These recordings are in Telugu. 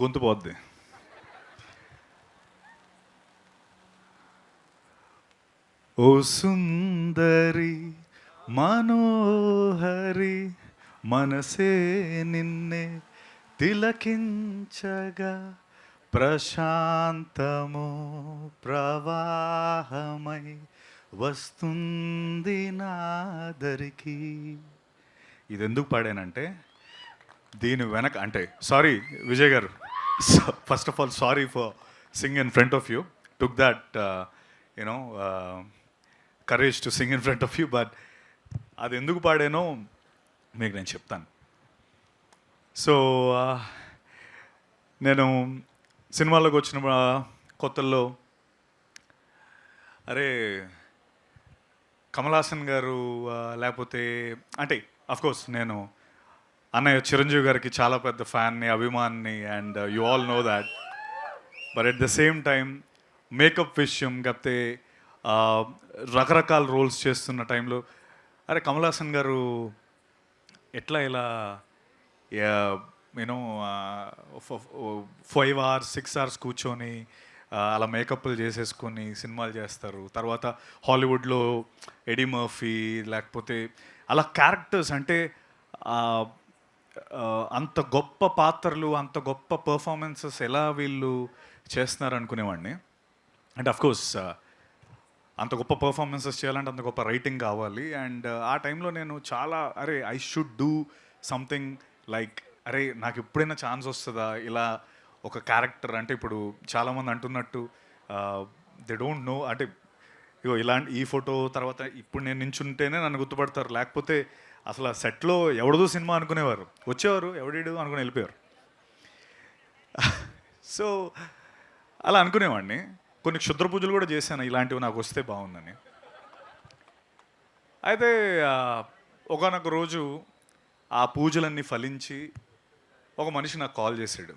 గొంతు పోద్ది. ఓ సుందరి మనోహరి మనసే నిన్నే తిలకించగా ప్రశాంతము ప్రవాహమై వస్తుంది నాదరికి. ఇది ఎందుకు పాడానంటే దీని వెనక అంటే సారీ విజయ్ గారు, first of all sorry for Singh in front of you, took that you know courage to sing in front of you, but అది ఎందుకు పాడానో మీకు నేను చెప్తాను. సో నేను సినిమాలోకి వచ్చిన కొత్తల్లో అరే కమల్ హాసన్ గారు లేకపోతే అంటే అఫ్కోర్స్ నేను అన్నయ్య చిరంజీవి గారికి చాలా పెద్ద ఫ్యాన్ని, అభిమాన్ని, and you all know that. But at the same time makeup విషయం కాకపోతే రకరకాల రోల్స్ చేస్తున్న టైంలో అరే కమల్ హాసన్ గారు ఎట్లా ఇలా యూనో 5 hours 6 hours కూర్చొని అలా మేకప్లు చేసేసుకొని సినిమాలు చేస్తారు. తర్వాత హాలీవుడ్లో ఎడీ మర్ఫీ లేకపోతే అలా క్యారెక్టర్స్ అంటే అంత గొప్ప పాత్రలు అంత గొప్ప పర్ఫార్మెన్సెస్ ఎలా వీళ్ళు చేస్తున్నారు అనుకునేవాడిని. అండ్ అఫ్కోర్స్ అంత గొప్ప పర్ఫార్మెన్సెస్ చేయాలంటే అంత గొప్ప రైటింగ్ కావాలి. అండ్ ఆ టైంలో నేను చాలా అరే I should do something like అరే నాకు ఎప్పుడైనా ఛాన్స్ వస్తుందా ఇలా ఒక క్యారెక్టర్. అంటే ఇప్పుడు చాలామంది అంటున్నట్టు దే డోంట్ నో అంటే ఇగో ఇలాంటి ఈ ఫోటో తర్వాత ఇప్పుడు నేను నించుంటేనే నన్ను గుర్తుపడతారు, లేకపోతే అసలు ఆ సెట్లో ఎవడదో సినిమా అనుకునేవారు, వచ్చేవారు ఎవడీడు అనుకుని వెళ్ళిపోయారు. సో అలా అనుకునేవాడిని. కొన్ని క్షుద్ర పూజలు కూడా చేశాను ఇలాంటివి నాకు వస్తే బాగుందని. అయితే ఒకానొక రోజు ఆ పూజలన్నీ ఫలించి ఒక మనిషి నాకు కాల్ చేశాడు.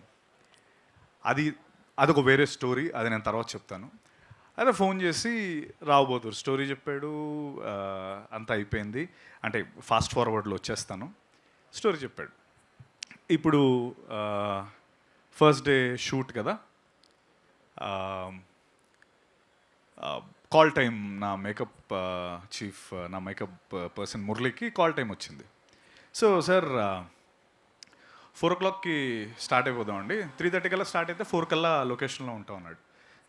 అదొక వేరే స్టోరీ, అది నేను తర్వాత చెప్తాను. అదే ఫోన్ చేసి రావబోతురు స్టోరీ చెప్పాడు, అంతా అయిపోయింది అంటే ఫాస్ట్ ఫార్వర్డ్లో వచ్చేస్తాను. స్టోరీ చెప్పాడు. ఇప్పుడు ఫస్ట్ డే షూట్ కదా, కాల్ టైం నా మేకప్ చీఫ్ నా మేకప్ పర్సన్ మురళికి కాల్ టైం వచ్చింది. సో సార్ 4 o'clockకి స్టార్ట్ అయిపోదామండి, 3:30 కల్లా స్టార్ట్ అయితే 4 కల్లా లొకేషన్లో ఉంటాం అన్నాడు.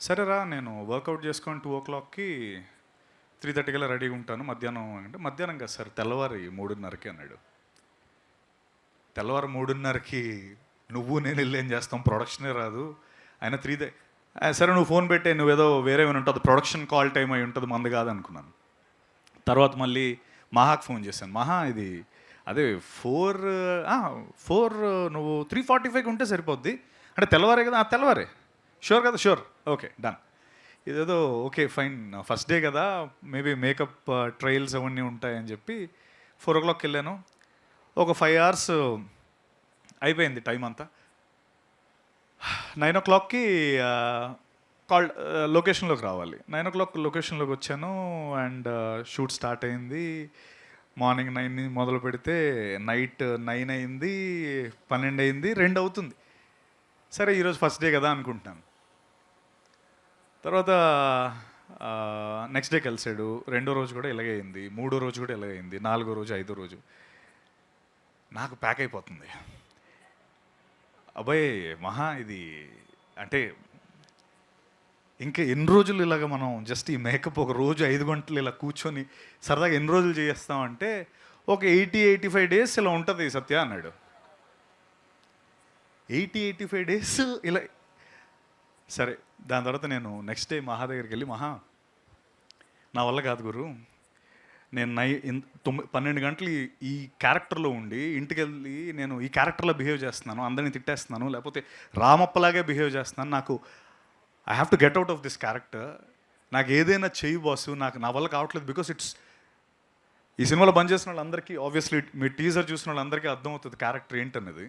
సరేరా నేను వర్కౌట్ చేసుకొని 2 o'clockకి 3:30 కల్లా రెడీగా ఉంటాను మధ్యాహ్నం అంటే, మధ్యాహ్నం కదా సార్ తెల్లవారి 3:30కి అన్నాడు. తెల్లవారు 3:30కి నువ్వు నేను వెళ్ళి ఏం చేస్తాం, ప్రొడక్షనే రాదు ఆయన 3. సరే నువ్వు ఫోన్ పెట్టే, నువ్వేదో వేరే ఏమైనా ఉంటుంది ప్రొడక్షన్ కాల్ టైం అయి ఉంటుంది మంది కాదు అనుకున్నాను. తర్వాత మళ్ళీ మహాకి ఫోన్ చేశాను, మహా ఇది అదే 4 నువ్వు 3:45కి ఉంటే సరిపోద్ది అంటే తెల్లవారే కదా, తెల్లవారే షూర్ కదా, షూర్ ఓకే డన్. ఇదేదో ఓకే ఫైన్ ఫస్ట్ డే కదా మేబీ మేకప్ ట్రయల్స్ అవన్నీ ఉంటాయని చెప్పి 4 o'clockకి వెళ్ళాను. ఒక 5 hours అయిపోయింది టైం అంతా. 9 o'clockకి కాల్ లొకేషన్లోకి రావాలి. 9 o'clock లొకేషన్లోకి వచ్చాను అండ్ షూట్ స్టార్ట్ అయింది. మార్నింగ్ 9 మొదలు పెడితే నైట్ 9 అయింది, 12 అయింది, 2 అవుతుంది. సరే ఈరోజు ఫస్ట్ డే కదా అనుకుంటున్నాను. తర్వాత నెక్స్ట్ డే కలిసాడు, 2వ రోజు కూడా ఇలాగే అయింది, 3వ రోజు కూడా ఇలాగే అయింది, 4వ రోజు 5వ రోజు నాకు ప్యాక్ అయిపోతుంది. అబ్బాయి మహా ఇది అంటే ఇంకా ఎన్ని రోజులు ఇలాగ మనం జస్ట్ ఈ మేకప్ ఒక రోజు 5 గంటలు ఇలా కూర్చొని సరదాగా ఎన్ని రోజులు చేస్తామంటే ఒక 80-85 days ఇలా ఉంటుంది సత్య అన్నాడు. 80-85 days ఇలా. సరే దాని తర్వాత నేను నెక్స్ట్ డే మహా దగ్గరికి వెళ్ళి, మహా నా వల్ల కాదు గురు, నేను 12 గంటలు ఈ క్యారెక్టర్లో ఉండి ఇంటికి వెళ్ళి నేను ఈ క్యారెక్టర్లో బిహేవ్ చేస్తున్నాను, అందరినీ తిట్టేస్తున్నాను, లేకపోతే రామప్పలాగే బిహేవ్ చేస్తున్నాను, నాకు I have to get out of this character, నాకు ఏదైనా చెయ్యి బాసు, నాకు నా వల్ల కావట్లేదు. బికాస్ ఈ సినిమాలో బంద్ చేసిన వాళ్ళందరికీ ఆబ్వియస్లీ మీ టీజర్ చూసిన వాళ్ళందరికీ అర్థమవుతుంది క్యారెక్టర్ ఏంటనేది.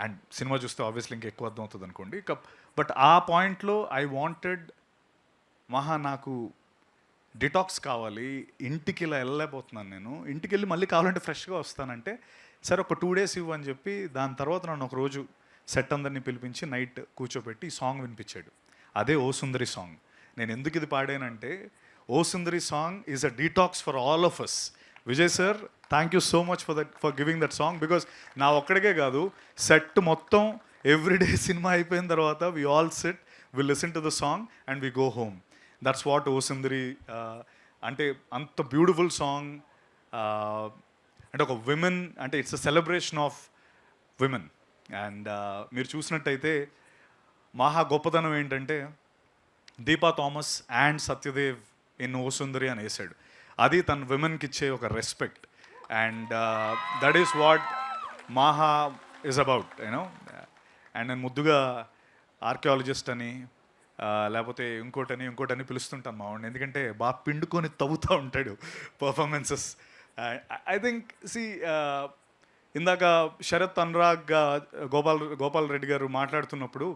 అండ్ సినిమా చూస్తే ఆబ్వియస్లీ ఇంకా ఎక్కువ అర్థమవుతుంది అనుకోండి. బట్ ఆ పాయింట్లో ఐ వాంటెడ్ మహా నాకు డిటాక్స్ కావాలి, ఇంటికి ఇలా వెళ్ళలేకపోతున్నాను, నేను ఇంటికి వెళ్ళి మళ్ళీ కావాలంటే ఫ్రెష్గా వస్తానంటే సరే ఒక 2 days ఇవ్వు అని చెప్పి దాని తర్వాత నన్ను ఒక రోజు సెట్ అందరినీ పిలిపించి నైట్ కూర్చోబెట్టి ఈ సాంగ్ వినిపించాడు. అదే ఓ సుందరి సాంగ్. నేను ఎందుకు ఇది పాడానంటే O Sundari song is a detox for all of us. Vijay sir, thank you so much for giving that song. Because నా ఒక్కడికే కాదు, సెట్ మొత్తం ఎవ్రీడే సినిమా అయిపోయిన తర్వాత we all sit, we listen to the song and we go home. That's what O Sundari అంటే. అంత బ్యూటిఫుల్ సాంగ్. అంటే ఒక విమెన్, అంటే it's a celebration of women. And మీరు చూసినట్టయితే మహా గొప్పతనం ఏంటంటే దీపా థామస్ అండ్ సత్యదేవ్ ఇన్ ఓ సుందరి అని వేసాడు. అది తన విమెన్కి ఇచ్చే ఒక respect. And that is what Maha is about, you know. And నేను ముద్దుగా ఆర్కియాలజిస్ట్ అని లేకపోతే ఇంకోటని పిలుస్తుంటాను మా వాడిని, ఎందుకంటే బాగా పిండుకొని తవ్వుతూ ఉంటాడు పర్ఫార్మెన్సెస్. ఐ థింక్ ఇందాక శరత్, అనురాగ్, గోపాల్ రెడ్డి గారు మాట్లాడుతున్నప్పుడు,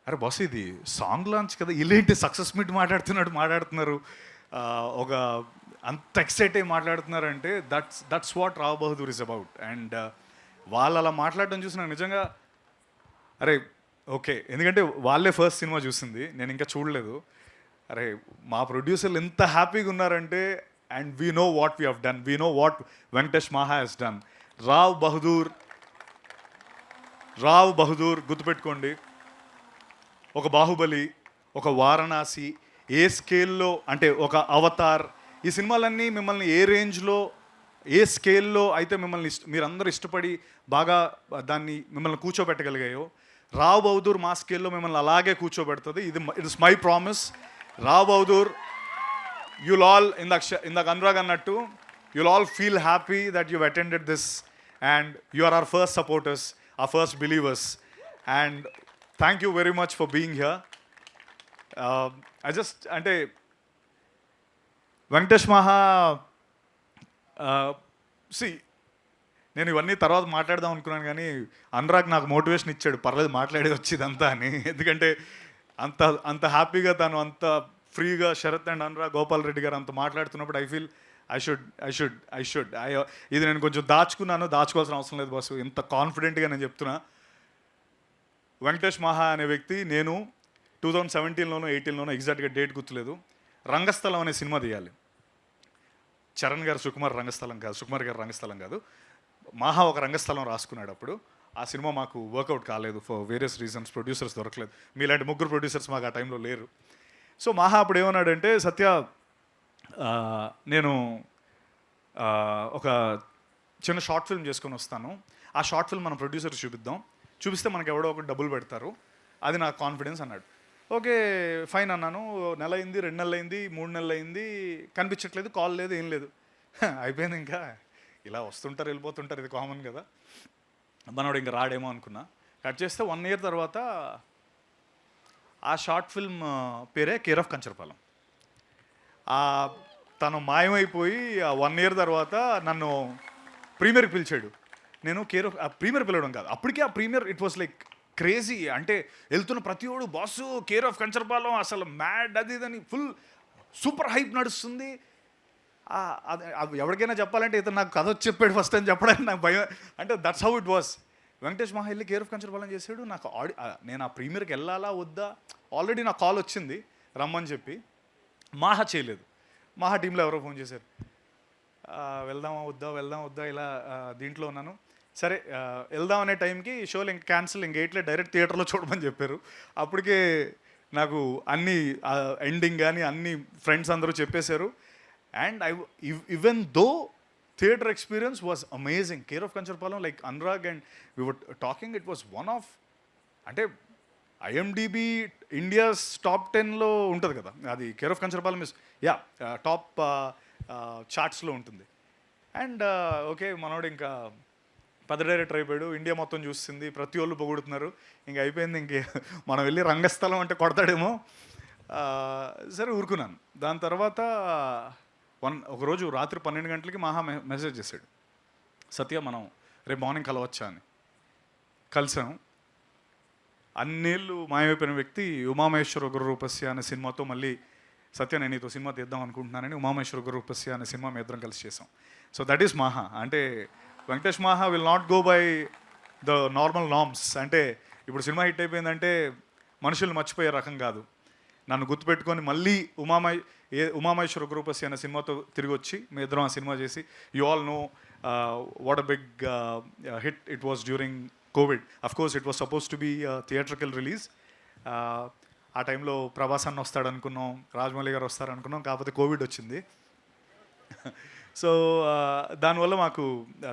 అరే బాస్ ఇది సాంగ్ లాంచ్ కదా, ఇలాంటి సక్సెస్ మీట్ మాట్లాడుతున్నారు, ఒక అంత ఎక్సైట్ అయ్యి మాట్లాడుతున్నారంటే that's what Rao Bahadur is about. And వాళ్ళు అలా మాట్లాడడం చూసి నాకు నిజంగా అరే ఓకే, ఎందుకంటే వాళ్ళే ఫస్ట్ సినిమా చూసింది, నేను ఇంకా చూడలేదు. అరే మా ప్రొడ్యూసర్లు ఎంత హ్యాపీగా ఉన్నారంటే, and we know what we have done, we know what Venkatesh మహా హెస్ డన్. రావ్ బహదూర్ గుర్తుపెట్టుకోండి. ఒక బాహుబలి, ఒక వారణాసి, ఏ స్కేల్లో అంటే ఒక అవతార్, ఈ సినిమాలన్నీ మిమ్మల్ని ఏ రేంజ్లో, ఏ స్కేల్లో అయితే మిమ్మల్ని మీరందరూ ఇష్టపడి బాగా మిమ్మల్ని కూర్చోబెట్టగలిగాయో, రావ్ బహదూర్ మా స్కేల్లో మిమ్మల్ని అలాగే కూర్చోబెడుతుంది. It's my promise. Rao Bahadur, you'll all, ఇందాక అనురాగ్ అన్నట్టు, you'll all feel happy that you've attended this and you are our first supporters, our first believers, and thank you very much for being here. అంటే వెంకటేష్ మహా నేను ఇవన్నీ తర్వాత మాట్లాడదాం అనుకున్నాను, కానీ అనురాగ్ నాకు మోటివేషన్ ఇచ్చాడు, పర్లేదు మాట్లాడేది వచ్చిందంతా అని. ఎందుకంటే అంత హ్యాపీగా తను అంత ఫ్రీగా శరత్ అండ్ అనురాగ్, గోపాల్ రెడ్డి గారు అంత మాట్లాడుతున్నప్పుడు ఐ ఫీల్ ఐ షుడ్ ఇది నేను కొంచెం దాచుకోవాల్సిన అవసరం లేదు బాసు, ఇంత కాన్ఫిడెంట్గా నేను చెప్తున్నా. వెంకటేష్ మహా అనే వ్యక్తి, నేను 2017లోనో 18లోనో ఎగ్జాక్ట్గా డేట్ గుర్తులేదు, రంగస్థలం అనే సినిమా తీయాలి. చరణ్ గారు సుకుమార్ గారు రంగస్థలం కాదు, మహా ఒక రంగస్థలం రాసుకున్నాడు. అప్పుడు ఆ సినిమా మాకు వర్కౌట్ కాలేదు ఫర్ వేరియస్ రీజన్స్, ప్రొడ్యూసర్స్ దొరకలేదు. మీలాంటి 3 ప్రొడ్యూసర్స్ మాకు ఆ టైంలో లేరు. సో మహా అప్పుడు ఏమన్నాడంటే, సత్య నేను ఒక చిన్న షార్ట్ ఫిల్మ్ చేసుకొని వస్తాను, ఆ షార్ట్ ఫిల్మ్ మన ప్రొడ్యూసర్స్ చూపిస్తే మనకు ఎవడో ఒకటి డబ్బులు పెడతారు, అది నాకు కాన్ఫిడెన్స్ అన్నాడు. ఓకే ఫైన్ అన్నాను. నెల అయింది, 2 నెలలు అయింది, 3 నెలలు అయింది, కనిపించట్లేదు, కాల్ లేదు, ఏం లేదు. అయిపోయింది, ఇంకా ఇలా వస్తుంటారు వెళ్ళిపోతుంటారు, ఇది కామన్ కదా, మనోడు ఇంకా రాడేమో అనుకున్నా. కట్ చేస్తే 1 year తర్వాత ఆ షార్ట్ ఫిల్మ్ పేరే కేర్ ఆఫ్ కంచరపాలెం. తను మాయమైపోయి ఆ 1 year తర్వాత నన్ను ప్రీమియర్కి పిలిచాడు. నేను ప్రీమియర్ పిలవడం కాదు, అప్పటికే ఆ premiere it was like crazy. అంటే వెళ్తున్న ప్రతి ఒడు బాసు కేర్ ఆఫ్ కంచరపాలెం అసలు మ్యాడ్, అది ఇదని ఫుల్ సూపర్ హైప్ నడుస్తుంది. ఎవరికైనా చెప్పాలంటే ఇతను నాకు కథ వచ్చి చెప్పాడు ఫస్ట్ అని చెప్పడానికి నాకు భయం. అంటే that's how it was. Venkatesh మహా వెళ్ళి కేర్ ఆఫ్ కంచరపాలెం చేశాడు. నాకు నేను ఆ ప్రీమియర్కి వెళ్ళాలా వద్దా, ఆల్రెడీ నాకు కాల్ వచ్చింది రమ్మని చెప్పి. మహా చేయలేదు. మహా టీంలో ఎవరో ఫోన్ చేశారు, వెళ్దామా వద్దా ఇలా దీంట్లో ఉన్నాను. సరే వెళ్దాం అనే టైంకి షోలు ఇంక క్యాన్సిల్, ఇంక ఎయిట్లే డైరెక్ట్ థియేటర్లో చూడమని చెప్పారు. అప్పటికే నాకు అన్ని ఎండింగ్ కానీ అన్ని ఫ్రెండ్స్ అందరూ చెప్పేశారు. And even though theatre experience was amazing. Care of Kancharapalem, like Anurag and we were talking, it was one of, అంటే IMDb ఇండియాస్ టాప్ 10లో ఉంటుంది కదా అది. Care of Kancharapalem is top చార్ట్స్లో ఉంటుంది. అండ్ ఓకే మనోడు ఇంకా పెద్ద డైరెక్టర్ అయిపోయాడు, ఇండియా మొత్తం చూస్తుంది, ప్రతి వాళ్ళు పొగుడుతున్నారు, ఇంక అయిపోయింది, ఇంకే మనం వెళ్ళి రంగస్థలం అంటే కొడతాడేమో. సరే ఊరుకున్నాను. దాని తర్వాత ఒకరోజు రాత్రి 12 గంటలకి మహా మెసేజ్ చేశాడు, సత్య మనం రేపు మార్నింగ్ కలవచ్చా అని. కలిసాం. అన్నేళ్ళు మాయమైపోయిన వ్యక్తి ఉమామహేశ్వర ఉగ్రరూపస్య అనే సినిమాతో మళ్ళీ సత్య నేను నీతో సినిమా తీద్దాం అనుకుంటున్నానని ఉమామహేశ్వర ఉగ్రరూపస్య అనే సినిమా మేము ఇద్దరం కలిసి చేసాం. So that is Maha. అంటే Venkatesh Maha will not go by the normal norms. అంటే ఇప్పుడు సినిమా హిట్ అయిపోయిందంటే మనుషులు మర్చిపోయే రకం కాదు. నన్ను గుర్తుపెట్టుకొని మళ్ళీ ఉమామహేశ్వర గ్రూపస్ అనే సినిమాతో తిరిగి వచ్చి మీ ఇద్దరం ఆ సినిమా చేసి you all know what a big hit it was during COVID. Of course it was suppose to be theatrical release. ఆ టైంలో ప్రభాస్ అన్న వస్తాడు అనుకున్నాం, రాజమౌళి గారు వస్తారు అనుకున్నాం, కాకపోతే కోవిడ్ వచ్చింది. సో దానివల్ల మాకు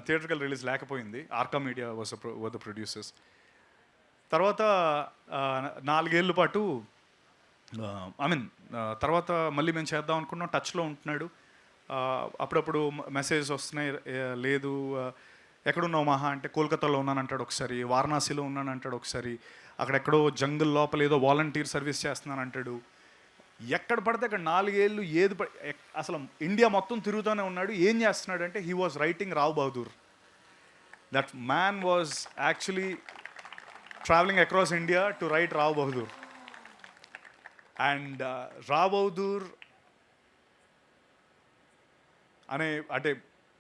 థియేట్రికల్ రిలీజ్ లేకపోయింది. Arka Media was the producers. తర్వాత 4 ఏళ్ళ పాటు తర్వాత మళ్ళీ మేము చేద్దాం అనుకున్నాం. టచ్లో ఉంటున్నాడు, అప్పుడప్పుడు మెసేజ్ వస్తున్నాయి. లేదు ఎక్కడున్నావు మహా అంటే కోల్కతాలో ఉన్నానంటాడు ఒకసారి, వారణాసిలో ఉన్నానంటాడు ఒకసారి, అక్కడెక్కడో జంగుల్ లోపల ఏదో వాలంటీర్ సర్వీస్ చేస్తున్నానంటాడు. ఎక్కడ పడితే అక్కడ 4 ఏళ్ళు అసలు ఇండియా మొత్తం తిరుగుతూనే ఉన్నాడు. ఏం చేస్తున్నాడు అంటే he was writing Rao Bahadur. That man was actually travelling across India to write Rao Bahadur. And Rao Bahadur అంటే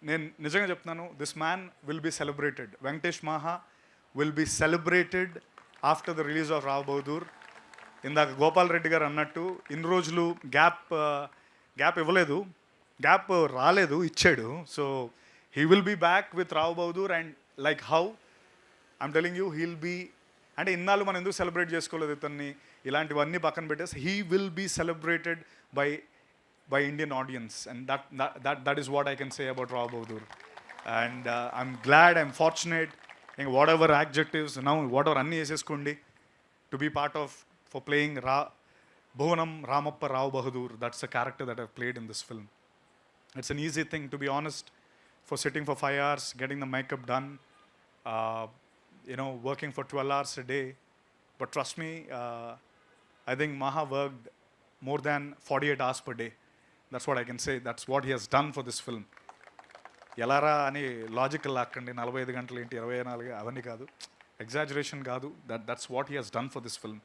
నేను నిజంగా చెప్తున్నాను, this man will be celebrated. Venkatesh Maha will be celebrated after the release of Rao Bahadur. ఇందాక గోపాల్ రెడ్డి గారు అన్నట్టు ఇన్ని రోజులు గ్యాప్ ఇవ్వలేదు, గ్యాప్ రాలేదు, ఇచ్చాడు. So he will be back with Rao Bahadur. And like how I'm telling you he'll be, అంటే ఇన్నాళ్ళు మనం ఎందుకు సెలబ్రేట్ చేసుకోలేదు ఇతన్ని, ఇలాంటివన్నీ పక్కన పెట్టేసి he will be celebrated by Indian audience, and that is what I can say about Rao Bahadur. And I'm glad, I'm fortunate in whatever adjectives now, whatever anni eseskondi, to be part of, for playing Bhuvanam Ramappa Rao Bahadur. That's the character that I've played in this film. It's an easy thing, to be honest, for sitting for 5 hours, getting the makeup done, working for 12 hours a day. But trust me, I think Maha worked more than 48 hours per day. That's what I can say. That's what he has done for this film. ఎలారా అని లాజికల్ లాక్కండి, 45 గంటలు ఏంటి 24 అవన్నీ కాదు, ఎగ్జాజరేషన్ కాదు. That's what he has done for this film.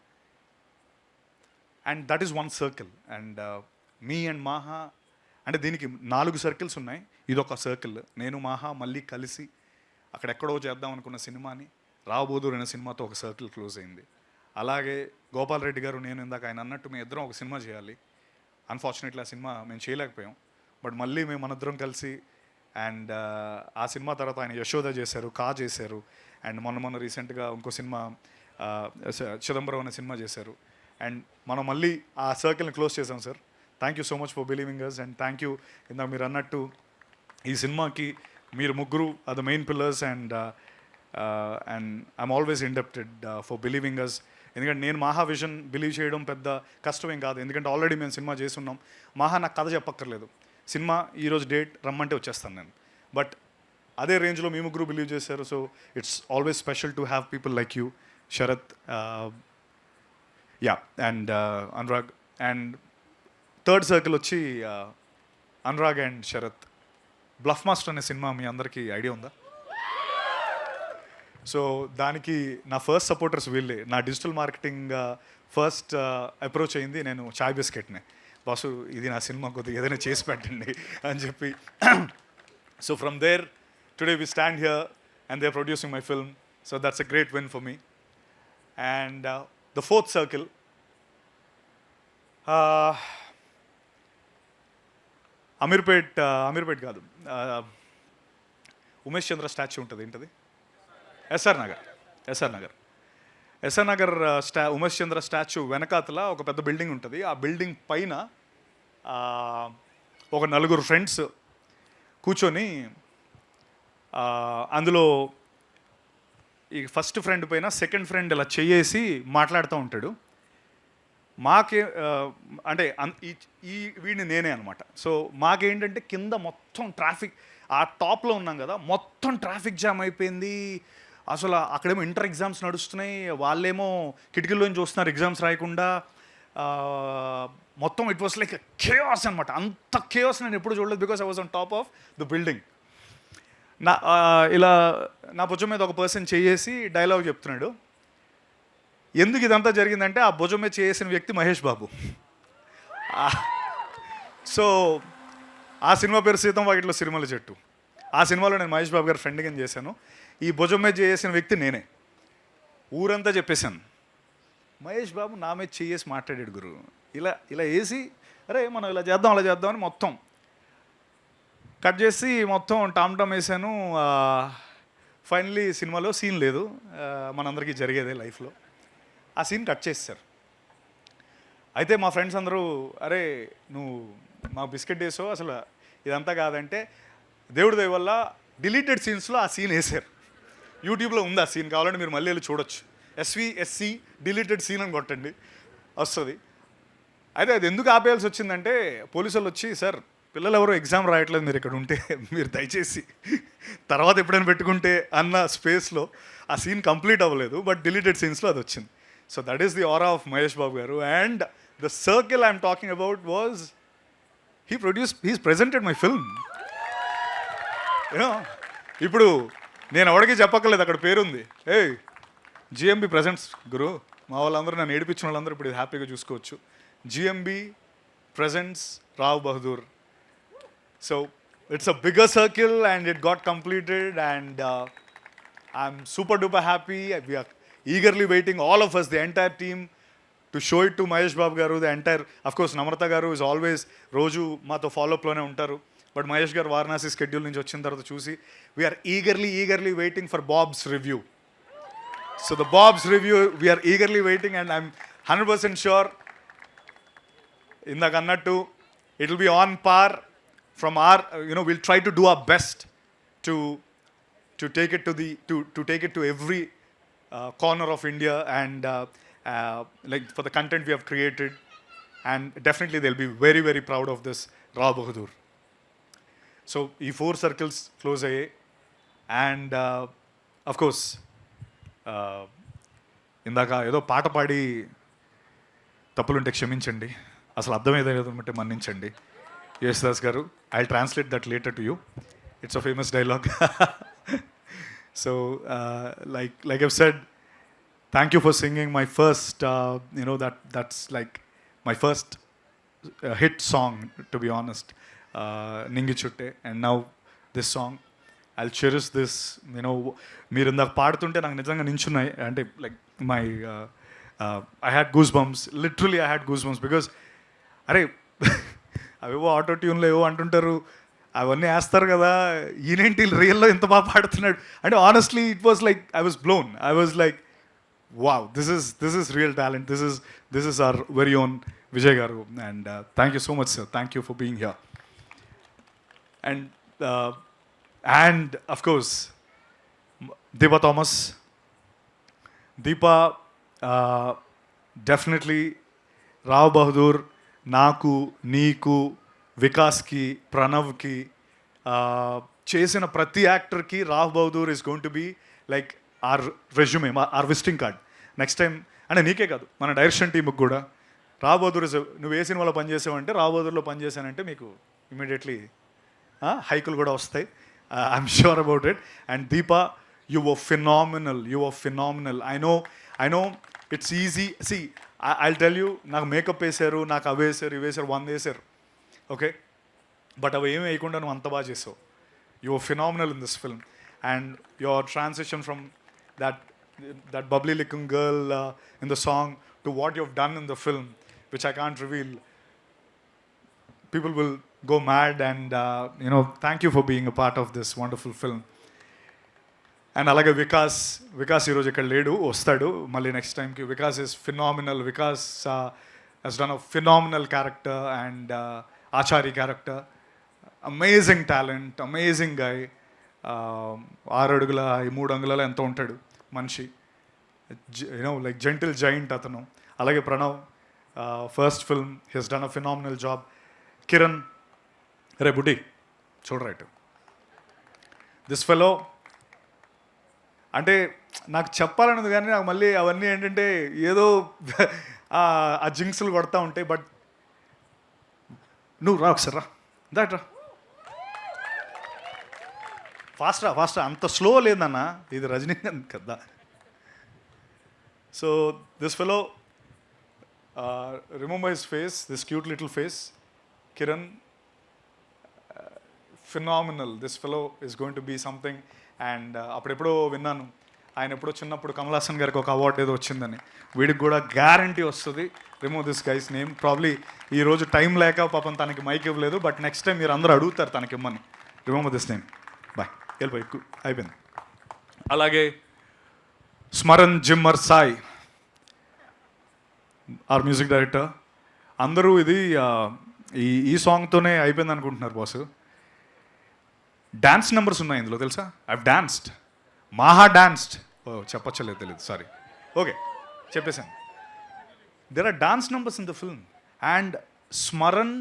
And that is one circle. And me and Maha అంటే దీనికి 4 సర్కిల్స్ ఉన్నాయి, ఇదొక సర్కిల్. నేను మాహా మళ్ళీ కలిసి అక్కడెక్కడో చేద్దాం అనుకున్న సినిమాని రావ్ బహదూర్ అనే సినిమాతో ఒక సర్కిల్ క్లోజ్ అయింది. అలాగే గోపాల్ రెడ్డి గారు నేను ఇందాక ఆయన అన్నట్టు మేము ఇద్దరం ఒక సినిమా చేయాలి. అన్ఫార్చునేట్లీ ఆ సినిమా మేము చేయలేకపోయాం. బట్ మళ్ళీ మేము మనందరం కలిసి అండ్ ఆ సినిమా తర్వాత ఆయన యశోద చేశారు, కా చేశారు, అండ్ మొన్న రీసెంట్గా ఇంకో సినిమా చిదంబరం అనే సినిమా చేశారు. అండ్ మనం మళ్ళీ ఆ సర్కిల్ని క్లోజ్ చేసాం sir. Thank you so much for believing us. And thank you, ఇందాక మీరు అన్నట్టు ఈ సినిమాకి మీరు ముగ్గురు are the main pillars. And I'm always indebted for believing us. ఎందుకంటే నేను మాహా విజన్ బిలీవ్ చేయడం పెద్ద కష్టమేం కాదు, ఎందుకంటే ఆల్రెడీ మేము సినిమా చేస్తున్నాం. మాహా నాకు కథ చెప్పక్కర్లేదు, సినిమా ఈరోజు డేట్ రమ్మంటే వచ్చేస్తాను నేను. బట్ అదే రేంజ్లో మీ ముగ్గురు బిలీవ్ చేశారు. So it's always special to have people like you, Sharath, and Anurag. And third circle వచ్చి Anurag and Sharath. Bluff master అనే సినిమా మీ అందరికీ ఐడియా ఉందా? సో దానికి నా ఫస్ట్ సపోర్టర్స్ వీళ్ళే. నా డిజిటల్ మార్కెటింగ్ ఫస్ట్ అప్రోచ్ అయింది నేను చాయ్ బిస్కెట్నే. బాసు ఇది నా సినిమా కొద్దిగా ఏదైనా చేసి పెట్టండి అని చెప్పి. So from there today we stand here and they are producing my film. So that's a great win for me. And the fourth circle, Ameerpet కాదు, ఉమేష్ చంద్ర స్టాచ్యూ ఉంటుంది, ఏంటది, ఎస్ఆర్ నగర్ ఉమేష్ చంద్ర స్టాచ్యూ వెనకాతల ఒక పెద్ద బిల్డింగ్ ఉంటుంది. ఆ బిల్డింగ్ పైన ఒక 4 ఫ్రెండ్స్ కూర్చొని అందులో ఈ ఫస్ట్ ఫ్రెండ్ పైన సెకండ్ ఫ్రెండ్ ఇలా చెయ్యేసి మాట్లాడుతూ ఉంటాడు. మాకే అంటే వీడిని నేనే అనమాట. సో మాకేంటంటే కింద మొత్తం ట్రాఫిక్, ఆ టాప్లో ఉన్నాం కదా, మొత్తం ట్రాఫిక్ జామ్ అయిపోయింది. అసలు అక్కడేమో ఇంటర్ ఎగ్జామ్స్ నడుస్తున్నాయి, వాళ్ళేమో కిటికీల్లోంచి చూస్తున్నారు ఎగ్జామ్స్ రాయకుండా. మొత్తం ఇట్ వాస్ లైక్ కేయాస్ అనమాట. అంత కేయాస్ నేను ఎప్పుడు చూడలేదు, because I was on top of the building. ఇలా నా భుజం మీద ఒక పర్సన్ చేసి డైలాగ్ చెప్తున్నాడు. ఎందుకు ఇదంతా జరిగిందంటే ఆ భుజం మీద చేసిన వ్యక్తి మహేష్ బాబు. సో ఆ సినిమా పేరు సీతం వాకిట్లో సిరిమల చెట్టు. ఆ సినిమాలో నేను మహేష్ బాబు గారి ఫ్రెండ్గా చేశాను. ఈ భుజం మీద చేసిన వ్యక్తి నేనే. ఊరంతా చెప్పేశాను, మహేష్ బాబు నా మీద చేసి మాట్లాడాడు గురు, ఇలా ఇలా వేసి అరే మనం ఇలా చేద్దాం అలా చేద్దాం అని మొత్తం కట్ చేసి మొత్తం టామ్ టామ్ వేసాను. ఫైనలీ సినిమాలో సీన్ లేదు, మనందరికీ జరిగేదే లైఫ్లో. ఆ సీన్ కట్ చేస్తారు. అయితే మా ఫ్రెండ్స్ అందరూ అరే నువ్వు మా బిస్కెట్ వేసావు, అసలు ఇదంతా కాదంటే దేవుడి దయ వల్ల డిలీటెడ్ సీన్స్లో ఆ సీన్ వేసారు. యూట్యూబ్లో ఉంది ఆ సీన్, కావాలంటే మీరు మళ్ళీ వెళ్ళి చూడొచ్చు. SVSC డిలీటెడ్ సీన్ అని కొట్టండి వస్తుంది. అయితే అది ఎందుకు ఆపేయాల్సి వచ్చిందంటే పోలీసు వాళ్ళు వచ్చి, సార్ పిల్లలు ఎవరో ఎగ్జామ్ రాయట్లేదు, మీరు ఇక్కడ ఉంటే మీరు దయచేసి తర్వాత ఎప్పుడైనా పెట్టుకుంటే అన్న స్పేస్లో ఆ సీన్ కంప్లీట్ అవ్వలేదు, బట్ డిలీటెడ్ సీన్స్లో అది వచ్చింది. So that is the aura of Mahesh Babu గారు. And the circle I'm talking about was he's presented my film. You know ఇప్పుడు నేను ఎవరికి చెప్పక్కర్లేదు, అక్కడ పేరుంది. GMB ప్రెజెంట్స్ గురు, మా వాళ్ళందరూ నన్ను ఏడిపించిన వాళ్ళందరూ ఇప్పుడు హ్యాపీగా చూసుకోవచ్చు. GMB presents Rao Bahadur. So it's a bigger circle and it got completed and I'm super duper happy. We are eagerly waiting, all of us, the entire team, to show it to Mahesh Babu garu. The entire, of course, Namrata garu is always రోజు మాతో ఫాలోఅప్లోనే ఉంటారు. బట్ మహేష్ గారు వారణాసి స్కెడ్యూల్ నుంచి వచ్చిన తర్వాత చూసి we're eagerly waiting for Bob's review. So the Bob's review we're eagerly waiting and I'm 100% sure ఇందాక అన్నట్టు it will be on par from or will try to do our best to take it to every corner of India and like for the content we have created, and definitely they'll be very very proud of this Rao Bahadur. So ఈ 4 circles close అయ్యాయి అండ్ of course ఇందాక ఏదో పాట పాడి తప్పులుంటే క్షమించండి, అసలు అర్థం ఏదైతే ఉంటే మన్నించండి. యేసుదాస్ గారు, I translate that later to you. It's a famous dialogue. So like I've said, thank you for singing my first that's like my first hit song, to be honest, Ningi Chutte, and now this song I'll cherish this. మీరు ఇందాక పాడుతుంటే నాకు నిజంగా నించున్నాయి అంటే like my I had goosebumps, literally I had goosebumps because అరే అవేవో ఆటో ట్యూన్లో ఏవో అంటుంటారు, అవన్నీ వేస్తారు కదా, ఈయనేంటి రియల్లో ఇంత బాగా పాడుతున్నాడు అంటే honestly it was like I was blown. I was like wow, this is real talent, this is our very own Vijay garu. And thank you so much sir, thank you for being here. And of course Deepa Thomas. Deepa definitely Rao Bahadur నాకు, నీకు, వికాస్కి, ప్రణవ్కి, చేసిన ప్రతి యాక్టర్కి Rao Bahadur is going to be like our resume, our visiting card next time. అంటే నీకే కాదు, మన డైరెక్షన్ టీంకి కూడా రావ్ బహదూర్ ఇస్, నువ్వు ఏ సినిమాలో పనిచేసావంటే రావ్ బహదూర్లో పనిచేశానంటే మీకు ఇమీడియట్లీ హైకులు కూడా వస్తాయి. I'm sure about it. And Deepa, you were phenomenal. I know it's easy. See I tell you, నాకు మేకప్ వేసారు, నాకు అవి వేసారు, ఇవి వేసారు, 100 వేసారు, ఓకే, బట్ అవి ఏమి వేయకుండా నువ్వు అంత బాగా చేసావు. You are phenomenal in this film and your transition from that bubbly looking girl in the song to what you have done in the film, which I can't reveal. People will go mad and thank you for being a part of this wonderful film. And అలాగే వికాస్ ఈరోజు ఇక్కడ లేడు, వస్తాడు మళ్ళీ నెక్స్ట్ టైంకి. Vikas is phenomenal. Vikas has done a phenomenal character and Achari character. Amazing talent, amazing guy. 6 అడుగుల 3 అంగుళాల ఎంత ఉంటాడు మనిషి, లైక్ జెంటిల్ జైంట్ అతను. అలాగే Pranav, first film, he has done a phenomenal job. Kiran, రే బుడ్డి చూడరైట్, దిస్ ఫెలో అంటే నాకు చెప్పాలన్నది కానీ నాకు మళ్ళీ అవన్నీ ఏంటంటే ఏదో ఆ జింక్స్లు కొడతా ఉంటాయి. బట్ నువ్వు రా ఒకసారి, రా దాట్రా, ఫాస్ట్ అంత స్లో లేదన్నా, ఇది రజనీకాంత్ కదా. So this fellow, remember his face, this cute little face, Kiran, phenomenal, this fellow is going to be something. అండ్ అప్పుడెప్పుడో విన్నాను, ఆయన ఎప్పుడో చిన్నప్పుడు కమల్ హాసన్ గారికి ఒక అవార్డు ఏదో వచ్చిందని. వీడికి కూడా గ్యారంటీ వస్తుంది. Remove this guys name. Probably ఈరోజు టైం లేక పాపం తనకి మైక్ ఇవ్వలేదు, బట్ నెక్స్ట్ టైం మీరు అందరూ అడుగుతారు తనకి ఇమ్మని. Remove this name. బాయ్, వెళ్ళిపోయి ఎక్కువ అయిపోయింది. అలాగే Smaran Zimmer Sai, our music director. అందరూ ఇది ఈ సాంగ్తోనే అయిపోయింది అనుకుంటున్నారు బాస్. డాన్స్ నెంబర్స్ ఉన్నాయి ఇందులో తెలుసా? I've danced, Maha danced. ఓ చెప్పచ్చలేదు, తెలియదు, సారీ. ఓకే, చెప్పేశాను. There are dance numbers in the film. And Smaran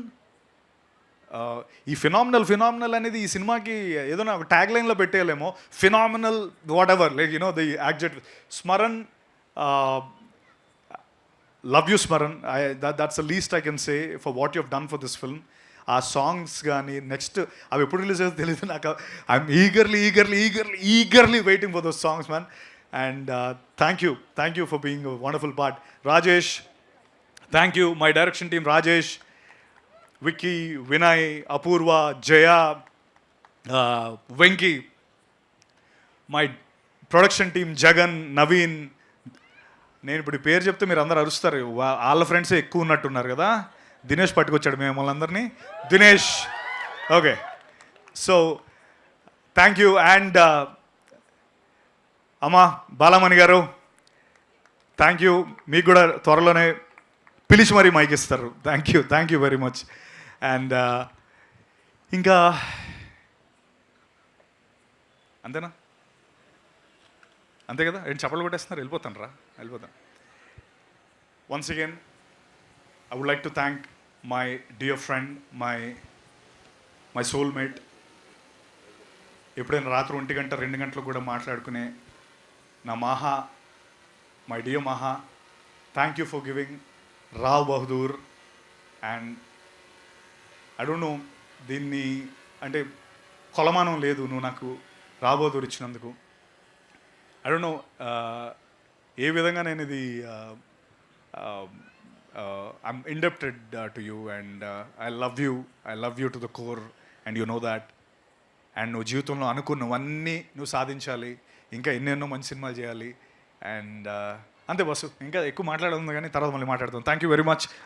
ఈ ఫినామినల్ అనేది ఈ సినిమాకి ఏదైనా ఒక ట్యాగ్ లైన్లో పెట్టేయలేమో. Phenomenal whatever, like the adjective. Smaran, love you Smaran. That's the least I can say for what you have done for this film. ఆ సాంగ్స్ కానీ నెక్స్ట్ అవి ఎప్పుడు రిలీజ్ అవుతుందో తెలియదు నాకు. I'm eagerly waiting for those songs, man. And thank you for being a wonderful part. Rajesh, thank you. My direction team Rajesh, Vicky, Vinay, Apoorva, Jaya, Venky. My production team Jagan, Naveen. నేను ఇప్పుడు పేరు చెప్తే మీరు అందరు అరుస్తారు, వాళ్ళ ఫ్రెండ్సే ఎక్కువ ఉన్నట్టున్నారు కదా. దినేష్ పట్టుకొచ్చాడు మిమ్మల్ని అందరినీ. Dinesh, okay. So thank you. And అమ్మా బాలమణి గారు, థ్యాంక్ యూ. మీకు కూడా త్వరలోనే పిలిచి మరీ మైక్ ఇస్తారు. Thank you very much. And ఇంకా అంతేనా? అంతే కదా? ఏంటి చప్పట్లు కొట్టేస్తున్నారు? వెళ్ళిపోతాను. Once again I would like to thank my dear friend, my soulmate. ఎప్పుడైనా రాత్రి 1 గంట 2 గంటలు కూడా మాట్లాడుకునే నా Maha, my dear Maha. Thank you for giving Rao Bahadur. And I don't know, దీన్ని అంటే కొలమానం లేదు నువ్వు నాకు రావ్ బహదూర్ ఇచ్చినందుకు. ఐ డోంట్ నో ఏ విధంగా నేను ఇది I'm indebted to you, and I love you to the core, and you know that. And నువ్వు జీవితంలో అనుకున్నవన్నీ నువ్వు సాధించాలి, ఇంకా ఎన్నెన్నో మంచి సినిమాలు చేయాలి. అండ్ అంతే బస్సు, ఇంకా ఎక్కువ మాట్లాడుతుంది కానీ తర్వాత మళ్ళీ మాట్లాడతాం. Thank you very much.